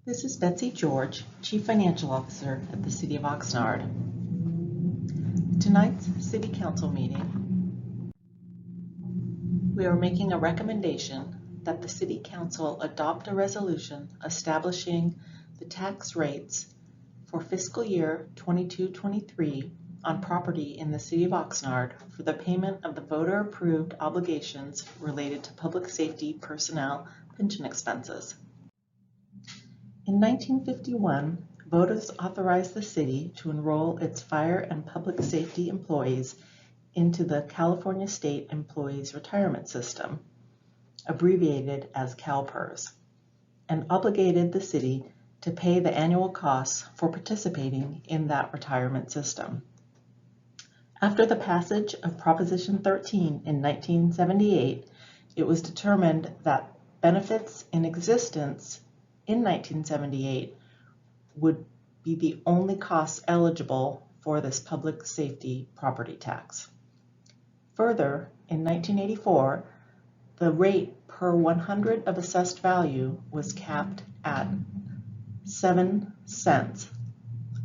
This is Betsy George, Chief Financial Officer at the City of Oxnard. Tonight's City Council meeting, we are making a recommendation that the City Council adopt a resolution establishing the tax rates for fiscal year 22-23 on property in the City of Oxnard for the payment of the voter-approved obligations related to public safety personnel pension expenses. In 1951, voters authorized the city to enroll its fire and public safety employees into the California State Employees Retirement System, abbreviated as CalPERS, and obligated the city to pay the annual costs for participating in that retirement system. After the passage of Proposition 13 in 1978, it was determined that benefits in existence in 1978 would be the only costs eligible for this public safety property tax. Further, in 1984, the rate per 100 of assessed value was capped at 7 cents,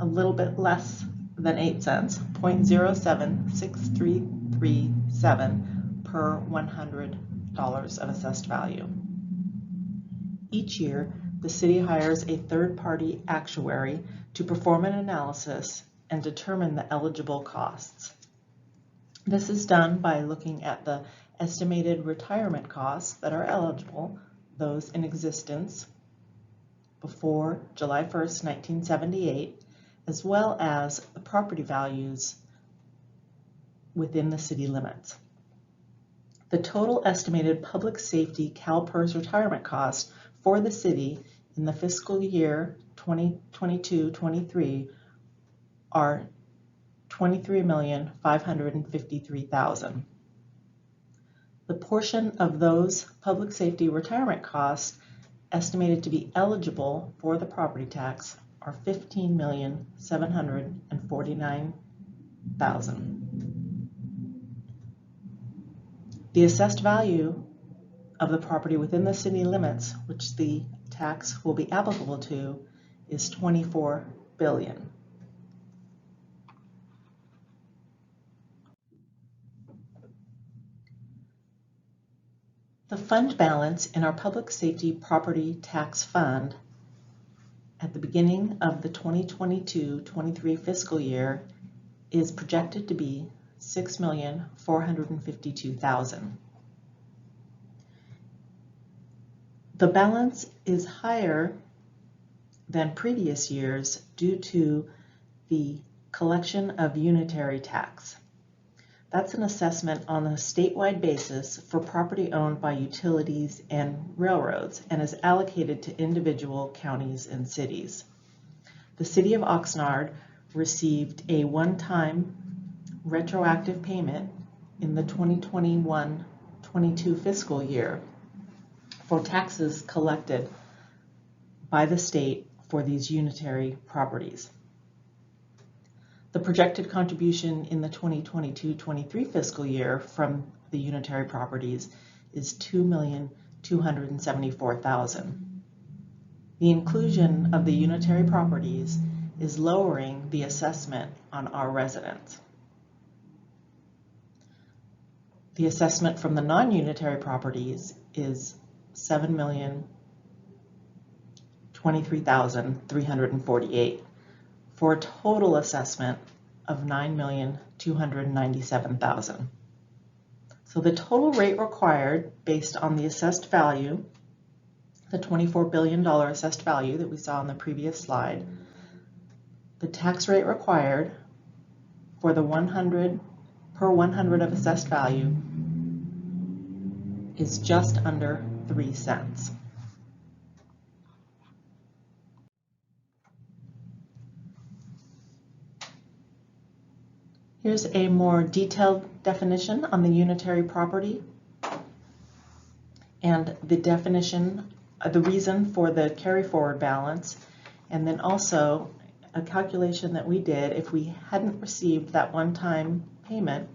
a little bit less than 8 cents, 0.076337 per $100 of assessed value. Each year, the city hires a third-party actuary to perform an analysis and determine the eligible costs. This is done by looking at the estimated retirement costs that are eligible, those in existence before July 1st, 1978, as well as the property values within the city limits. The total estimated public safety CalPERS retirement cost for the city in the fiscal year 2022-23 are $23,553,000. The portion of those public safety retirement costs estimated to be eligible for the property tax are $15,749,000. The assessed value of the property within the city limits, which the tax will be applicable to, is $24 billion. The fund balance in our public safety property tax fund at the beginning of the 2022-23 fiscal year is projected to be $6,452,000. The balance is higher than previous years due to the collection of Unitary tax. That's an assessment on a statewide basis for property owned by utilities and railroads and is allocated to individual counties and cities. The City of Oxnard received a one-time retroactive payment in the 2021-22 fiscal year for taxes collected by the state for these Unitary properties. The projected contribution in the 2022-23 fiscal year from the Unitary properties is $2,274,000. The inclusion of the Unitary properties is lowering the assessment on our residents. The assessment from the non-Unitary properties is $7,023,348 for a total assessment of $9,297,000. So the total rate required based on the assessed value, the $24 billion assessed value that we saw on the previous slide, the tax rate required for the 100 per 100 of assessed value is just under 3 cents. Here's a more detailed definition on the Unitary property and the definition, the reason for the carry forward balance, and then also a calculation that we did. If we hadn't received that one-time payment,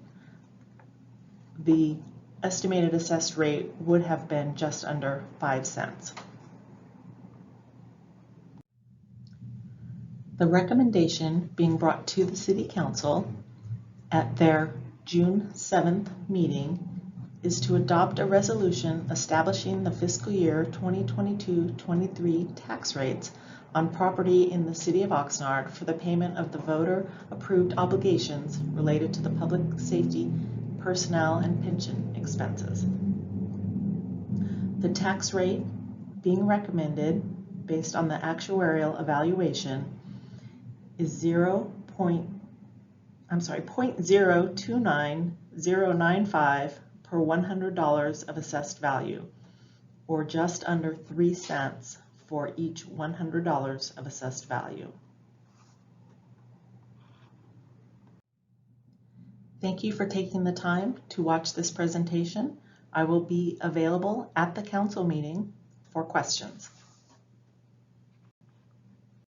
the estimated assessed rate would have been just under 5 cents. The recommendation being brought to the City Council at their June 7th meeting is to adopt a resolution establishing the fiscal year 2022-23 tax rates on property in the City of Oxnard for the payment of the voter-approved obligations related to the public safety, personnel, and pension expenses. The tax rate being recommended based on the actuarial evaluation is 0.029095 per $100 of assessed value, or just under 3 cents for each $100 of assessed value. Thank you for taking the time to watch this presentation. I will be available at the council meeting for questions.